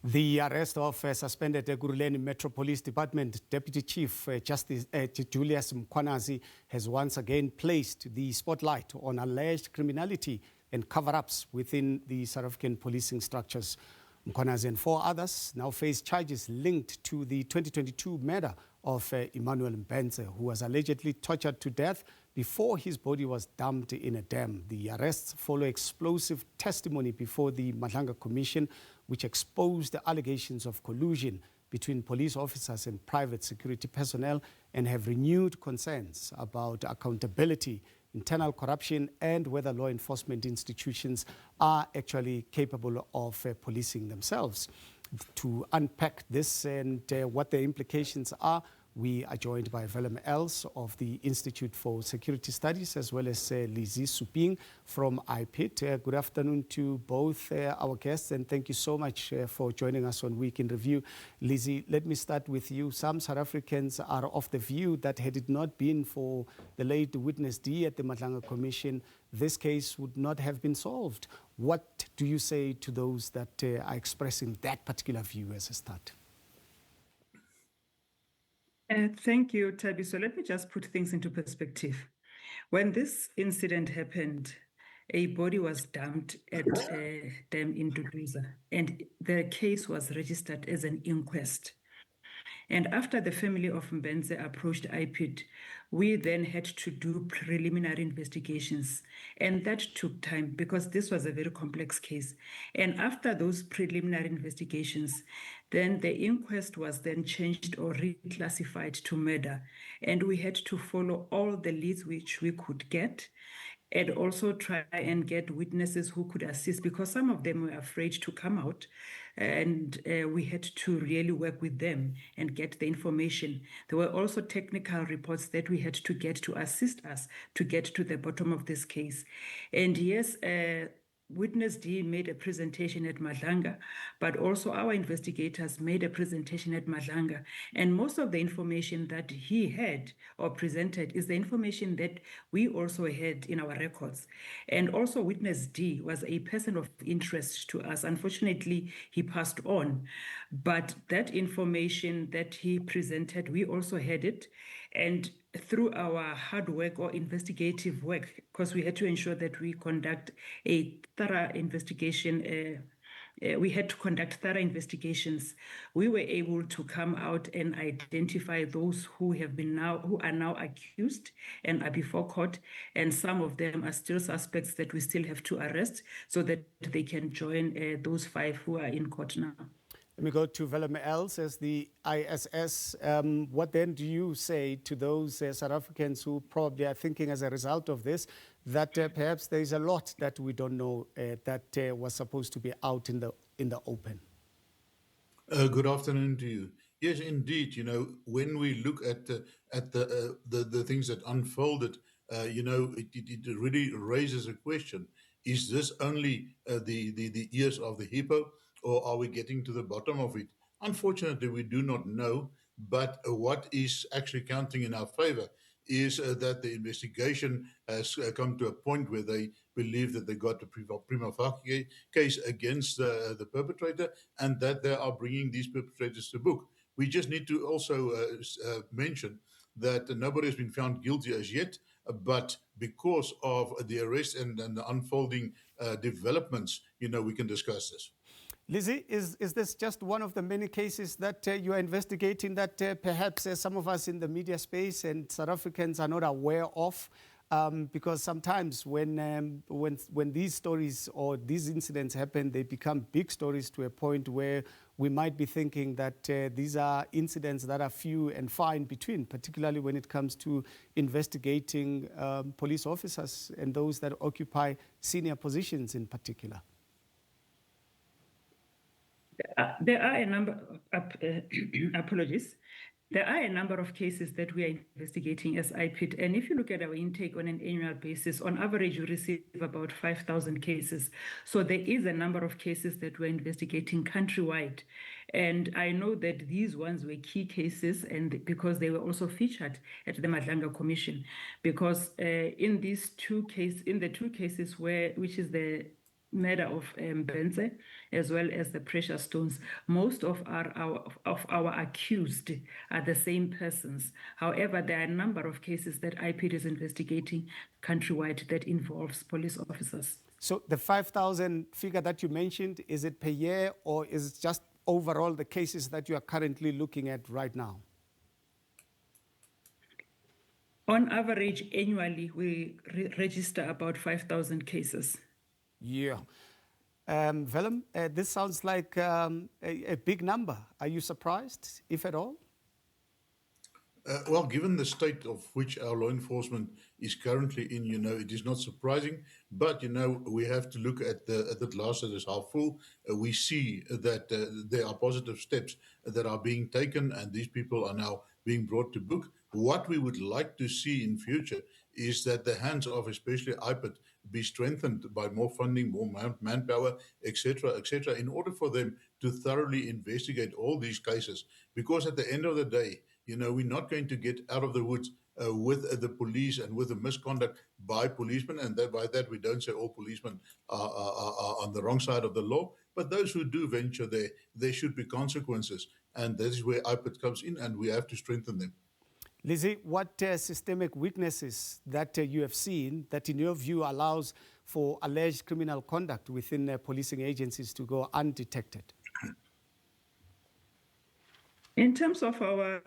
The arrest of suspended Ekurhuleni Metro Police Department Deputy Chief Justice Julius Mkhwanazi has once again placed the spotlight on alleged criminality and cover-ups within the South African policing structures. Mkhwanazi and 4 others now face charges linked to the 2022 murder of Emmanuel Mbense, who was allegedly tortured to death before his body was dumped in a dam. The arrests follow explosive testimony before the Madlanga Commission, which exposed the allegations of collusion between police officers and private security personnel and have renewed concerns about accountability, internal corruption, and whether law enforcement institutions are actually capable of policing themselves. To unpack this and what the implications are, we are joined by Willem of the Institute for Security Studies, as well as Lizzy Suping from IPID. Good afternoon to both our guests, and thank you so much for joining us on Week in Review. Lizzy, let me start with you. Some South Africans are of the view that had it not been for the late witness D at the Madlanga Commission, this case would not have been solved. What do you say to those that are expressing that particular view as a start? Thank you, Tabi. So let me just put things into perspective. When this incident happened, a body was dumped at a dam in Duduza, and the case was registered as an inquest. And after the family of Mbense approached IPID, we then had to do preliminary investigations. And that took time because this was a very complex case. And after those preliminary investigations, then the inquest was then changed or reclassified to murder. And we had to follow all the leads which we could get, and also try and get witnesses who could assist, because some of them were afraid to come out, and we had to really work with them and get the information. There were also technical reports that we had to get to assist us to get to the bottom of this case. And yes, Witness D made a presentation at Madlanga, but also our investigators made a presentation at Madlanga. And most of the information that he had or presented is the information that we also had in our records. And also Witness D was a person of interest to us. Unfortunately, he passed on. But that information that he presented, we also had it. And through our hard work or investigative work, because we had to ensure that we conduct a thorough investigation, we had to conduct thorough investigations. We were able to come out and identify those who are now accused and are before court, and some of them are still suspects that we still have to arrest so that they can join those 5 who are in court now. Let me go to Willem as the ISS. What then do you say to those South Africans who probably are thinking as a result of this that perhaps there is a lot that we don't know that was supposed to be out in the open? Good afternoon to you. Yes, indeed. You know, when we look at the things that unfolded, you know, it really raises a question: is this only the ears of the hippo, or are we getting to the bottom of it? Unfortunately, we do not know, but what is actually counting in our favor is that the investigation has come to a point where they believe that they got a prima facie case against the perpetrator, and that they are bringing these perpetrators to book. We just need to also mention that nobody has been found guilty as yet, but because of the arrest and the unfolding developments, you know, we can discuss this. Lizzy, is this just one of the many cases that you are investigating that perhaps some of us in the media space and South Africans are not aware of? Because sometimes when these stories or these incidents happen, they become big stories to a point where we might be thinking that these are incidents that are few and far in between, particularly when it comes to investigating police officers and those that occupy senior positions in particular. There are a number of apologies. There are a number of cases that we are investigating as IPID, and if you look at our intake on an annual basis, on average, you receive about 5,000 cases. So there is a number of cases that we're investigating countrywide. And I know that these ones were key cases, and because they were also featured at the Madlanga Commission, because in the 2 cases which is the murder of Mbense, as well as the precious stones. Most of our accused are the same persons. However, there are a number of cases that IPID is investigating countrywide that involves police officers. So the 5,000 figure that you mentioned, is it per year or is it just overall the cases that you are currently looking at right now? On average, annually, we register about 5,000 cases. Yeah. Willem, this sounds like a big number. Are you surprised, if at all? Well, given the state of which our law enforcement is currently in, it is not surprising. But, we have to look at the glass that is half full. We see that there are positive steps that are being taken, and these people are now being brought to book. What we would like to see in future is that the hands of especially IPID be strengthened by more funding, more manpower, etc., in order for them to thoroughly investigate all these cases. Because at the end of the day, we're not going to get out of the woods with the police and with the misconduct by policemen, and by that we don't say all policemen are on the wrong side of the law, but those who do venture there should be consequences, and that is where IPID comes in, and we have to strengthen them. Lizzy, what systemic weaknesses that you have seen that in your view allows for alleged criminal conduct within policing agencies to go undetected? In terms of our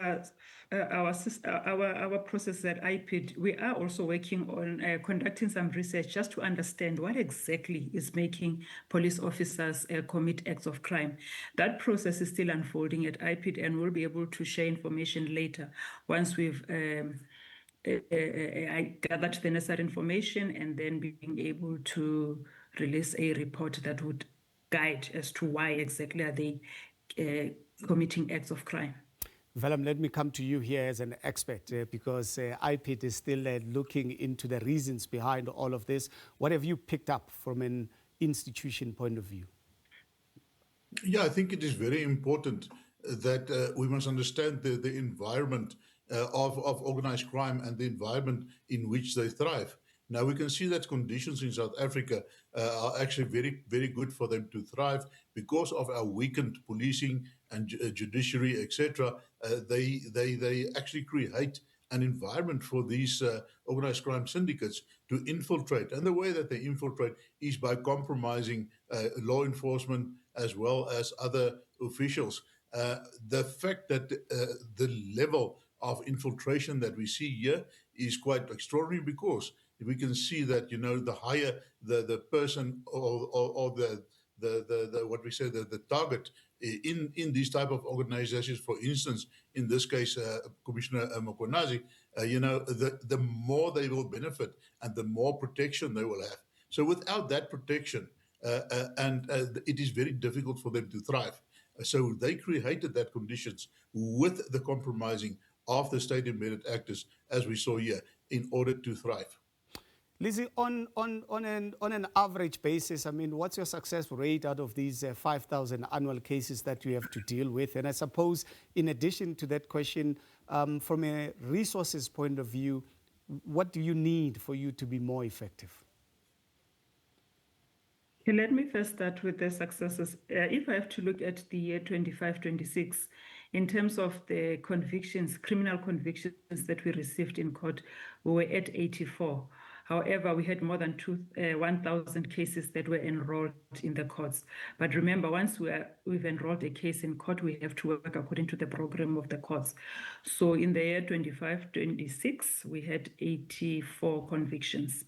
process at IPID, we are also working on conducting some research just to understand what exactly is making police officers commit acts of crime. That process is still unfolding at IPID, and we'll be able to share information later once we've gathered the necessary information, and then being able to release a report that would guide as to why exactly are they committing acts of crime. Willem, let me come to you here as an expert because IPID is still looking into the reasons behind all of this. What have you picked up from an institution point of view? Yeah, I think it is very important that we must understand the environment of organized crime and the environment in which they thrive. Now, we can see that conditions in South Africa are actually very, very good for them to thrive because of our weakened policing and judiciary, etc. They actually create an environment for these organized crime syndicates to infiltrate. And the way that they infiltrate is by compromising law enforcement as well as other officials. The fact that the level of infiltration that we see here is quite extraordinary, because we can see that, the higher the person or the what we say, the target in these type of organizations, for instance, in this case, Commissioner Mkhwanazi, the more they will benefit and the more protection they will have. So without that protection, it is very difficult for them to thrive. So they created that conditions with the compromising of the state-embedded actors, as we saw here, in order to thrive. Lizzy, on an average basis, I mean, what's your success rate out of these 5,000 annual cases that you have to deal with? And I suppose, in addition to that question, from a resources point of view, what do you need for you to be more effective? Let me first start with the successes. If I have to look at the year 25-26, in terms of the convictions, criminal convictions that we received in court, we were at 84. However, we had more than 1,000 cases that were enrolled in the courts. But remember, once we've enrolled a case in court, we have to work according to the program of the courts. So in the year 25-26, we had 84 convictions.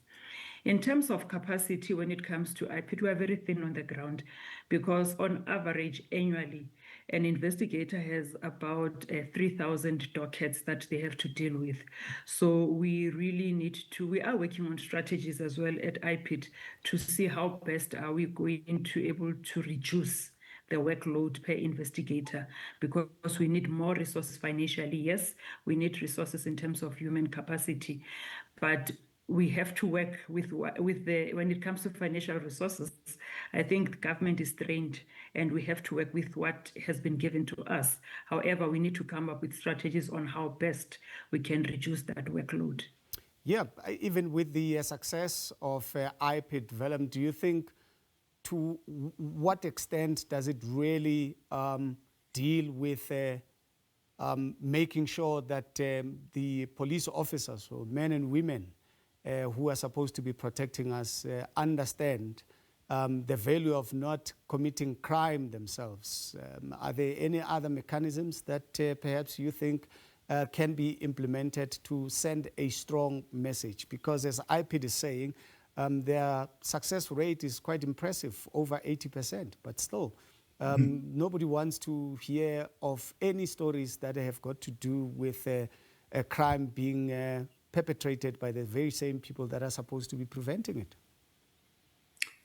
In terms of capacity, when it comes to IPID, we are very thin on the ground, because on average, annually, an investigator has about 3,000 dockets that they have to deal with. So we really need to, we are working on strategies as well at IPID to see how best are we going to able to reduce the workload per investigator, because we need more resources financially. Yes, we need resources in terms of human capacity, but we have to work with when it comes to financial resources. I think the government is trained, and we have to work with what has been given to us. However, we need to come up with strategies on how best we can reduce that workload. Yeah, even with the success of IPID, Willem, do you think to what extent does it really deal with making sure that the police officers, or men and women who are supposed to be protecting us, understand the value of not committing crime themselves? Are there any other mechanisms that perhaps you think can be implemented to send a strong message? Because as IPID is saying, their success rate is quite impressive, over 80%, but still, nobody wants to hear of any stories that have got to do with a crime being perpetrated by the very same people that are supposed to be preventing it.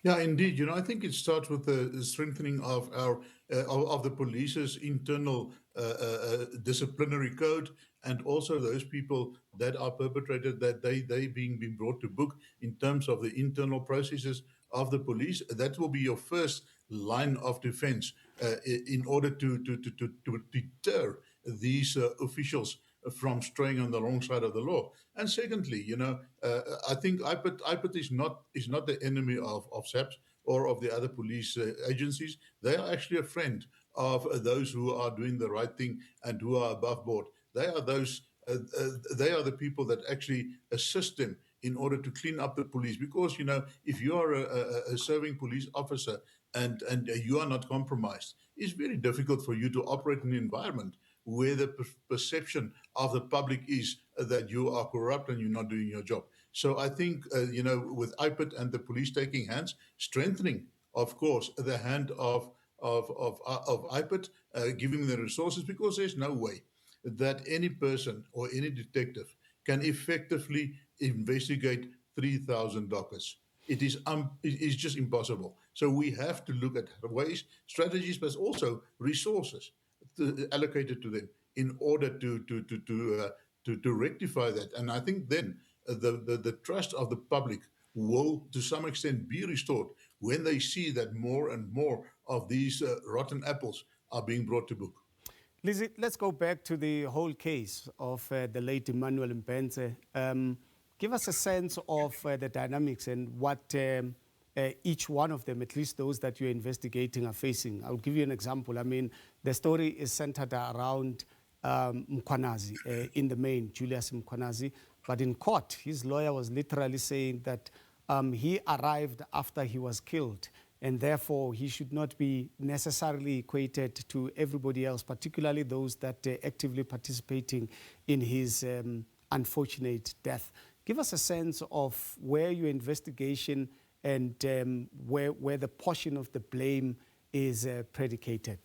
Yeah, indeed. I think it starts with the strengthening of of the police's internal disciplinary code, and also those people that are perpetrated, that they being brought to book in terms of the internal processes of the police. That will be your first line of defense in order to deter these officials from straying on the wrong side of the law. And secondly, I think IPID is not the enemy of SABC or of the other police agencies. They are actually a friend of those who are doing the right thing and who are above board. They are the people that actually assist them in order to clean up the police. Because if you are a serving police officer and you are not compromised, it's very difficult for you to operate in an environment where the perception of the public is that you are corrupt and you're not doing your job. So I think, with IPID and the police taking hands, strengthening, of course, the hand of IPID, giving them the resources, because there's no way that any person or any detective can effectively investigate 3,000 dockets. It is just impossible. So we have to look at ways, strategies, but also resources allocated to them in order to rectify that. And I think then the trust of the public will, to some extent, be restored when they see that more and more of these rotten apples are being brought to book. Lizzy, let's go back to the whole case of the late Emmanuel Mbense. Give us a sense of the dynamics and what each one of them, at least those that you're investigating, are facing. I'll give you an example. I mean, the story is centered around Mkhwanazi in the main, Julius Mkhwanazi. But in court, his lawyer was literally saying that he arrived after he was killed, and therefore he should not be necessarily equated to everybody else, particularly those that are actively participating in his unfortunate death. Give us a sense of where your investigation and where the portion of the blame is predicated.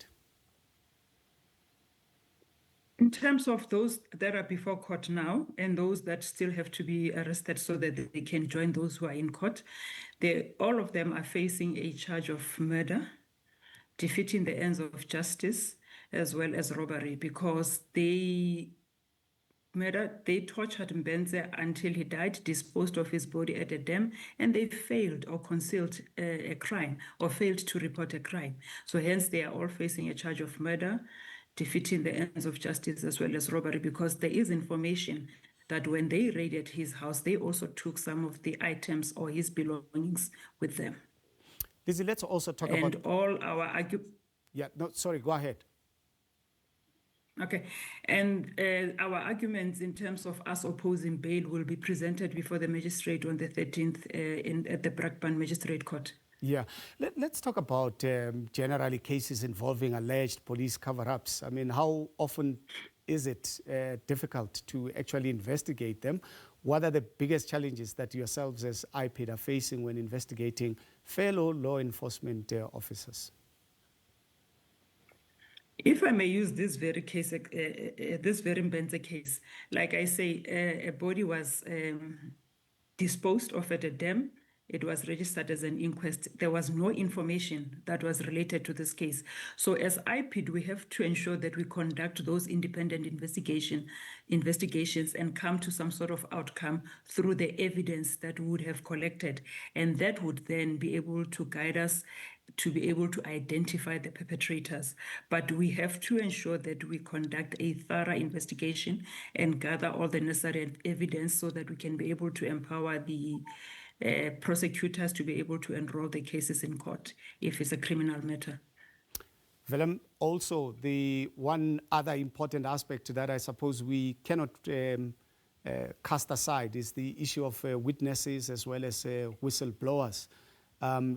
In terms of those that are before court now and those that still have to be arrested so that they can join those who are in court, all of them are facing a charge of murder, defeating the ends of justice, as well as robbery, because they tortured Mbense until he died, disposed of his body at a dam, and they failed or concealed a crime or failed to report a crime. So hence they are all facing a charge of murder, defeating the ends of justice, as well as robbery, because there is information that when they raided his house, they also took some of the items or his belongings with them. Lizzy, let's also talk and about... all our Yeah, no, sorry, go ahead. Okay, and our arguments in terms of us opposing bail will be presented before the magistrate on the 13th at the Brakpan Magistrate Court. Yeah, let's talk about generally cases involving alleged police cover-ups. I mean, how often is it difficult to actually investigate them? What are the biggest challenges that yourselves as IPID are facing when investigating fellow law enforcement officers? If I may use this very case, this very Mbense case, like I say, a body was disposed of at a dam. It was registered as an inquest. There was no information that was related to this case. So as IPID, we have to ensure that we conduct those independent investigations and come to some sort of outcome through the evidence that we would have collected. And that would then be able to guide us to be able to identify the perpetrators. But we have to ensure that we conduct a thorough investigation and gather all the necessary evidence so that we can be able to empower the prosecutors to be able to enroll the cases in court if it's a criminal matter. Willem, also the one other important aspect that I suppose we cannot cast aside is the issue of witnesses as well as whistleblowers.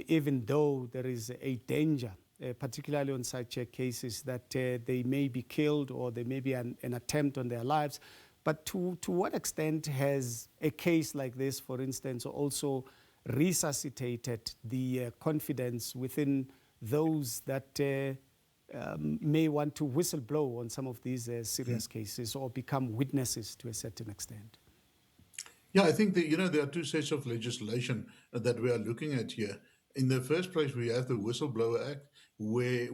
Even though there is a danger, particularly on such cases, that they may be killed or there may be an attempt on their lives. But to what extent has a case like this, for instance, also resuscitated the confidence within those that may want to whistleblow on some of these serious cases or become witnesses to a certain extent? Yeah, I think that, there are two sets of legislation that we are looking at here. In the first place, we have the Whistleblower Act, where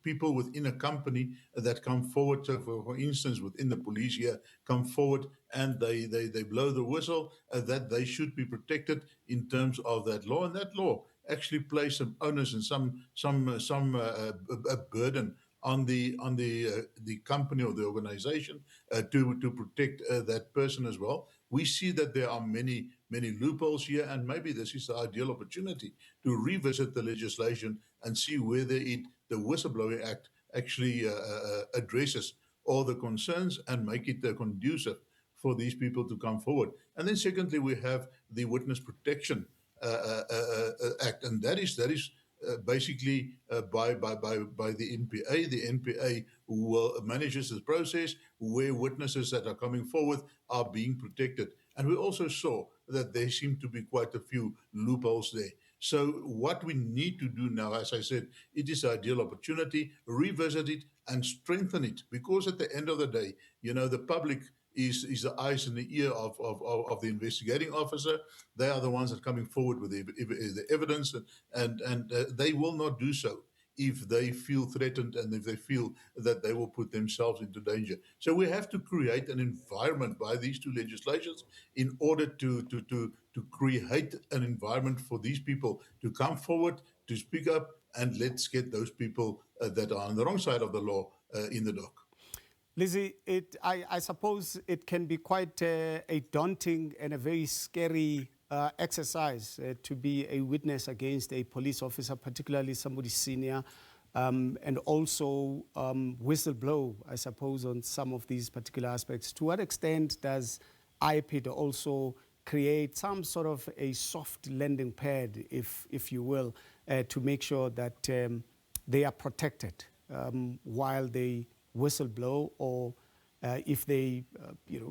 people within a company that come forward, so for instance, within the police here, come forward and they blow the whistle, that they should be protected in terms of that law. And that law actually place some onus and some burden on the company or the organization to protect that person as well. We see that there are many loopholes here, and maybe this is the ideal opportunity to revisit the legislation and see whether the Whistleblowing Act actually addresses all the concerns and make it conducive for these people to come forward. And then secondly, we have the Witness Protection Act, and that is basically by the NPA. The NPA manages the process where witnesses that are coming forward are being protected. And we also saw that there seem to be quite a few loopholes there. So what we need to do now, as I said, it is an ideal opportunity, revisit it and strengthen it, because at the end of the day, the public is the eyes and the ear of the investigating officer. They are the ones that are coming forward with the evidence, and they will not do so if they feel threatened and if they feel that they will put themselves into danger. So we have to create an environment by these two legislations in order to create an environment for these people to come forward, to speak up, and let's get those people that are on the wrong side of the law in the dock. Lizzy, I suppose it can be quite a daunting and a very scary exercise to be a witness against a police officer, particularly somebody senior, and also whistleblow, I suppose, on some of these particular aspects. To what extent does IPID also create some sort of a soft landing pad, if you will, to make sure that they are protected while they whistleblow, or if they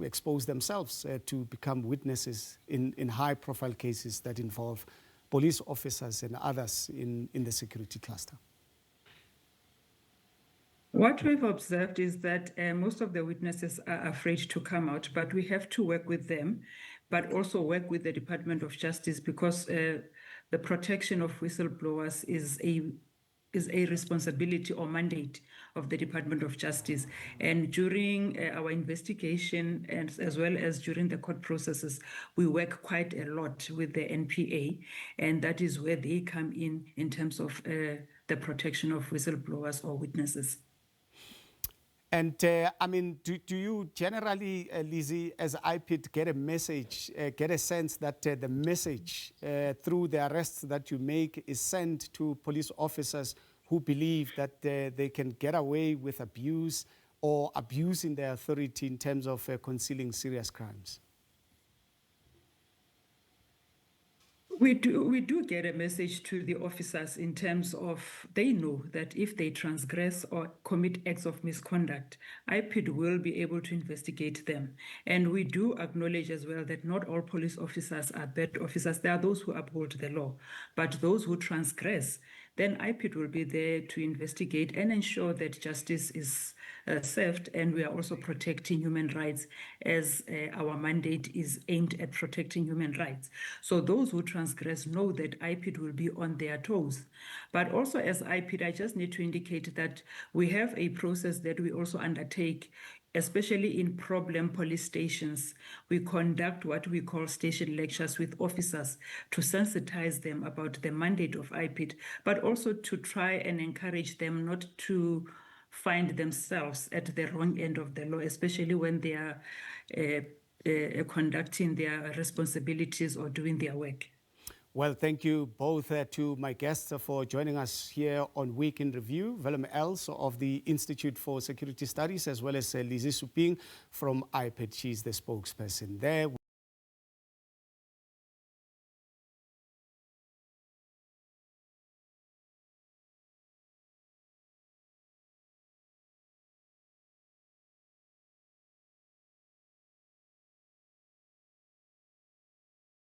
expose themselves to become witnesses in high-profile cases that involve police officers and others in the security cluster? What we've observed is that most of the witnesses are afraid to come out, but we have to work with them, but also work with the Department of Justice, because the protection of whistleblowers is a responsibility or mandate of the Department of Justice. And during our investigation, and as well as during the court processes, we work quite a lot with the NPA, and that is where they come in terms of the protection of whistleblowers or witnesses. And I mean, do you generally, Lizzy, as IPID, get a message, get a sense that the message through the arrests that you make is sent to police officers who believe that they can get away with abuse or abusing their authority in terms of concealing serious crimes? We do get a message to the officers in terms of they know that if they transgress or commit acts of misconduct, IPID will be able to investigate them. And we do acknowledge as well that not all police officers are bad officers. There are those who uphold the law, but those who transgress, then IPID will be there to investigate and ensure that justice is served, and we are also protecting human rights, as our mandate is aimed at protecting human rights. So those who transgress know that IPID will be on their toes. But also as IPID, I just need to indicate that we have a process that we also undertake, especially in problem police stations. We conduct what we call station lectures with officers to sensitize them about the mandate of IPID, but also to try and encourage them not to find themselves at the wrong end of the law, especially when they are conducting their responsibilities or doing their work. Well, thank you both to my guests for joining us here on Week in Review. Willem of the Institute for Security Studies, as well as Lizzy Suping from IPID. She's the spokesperson there.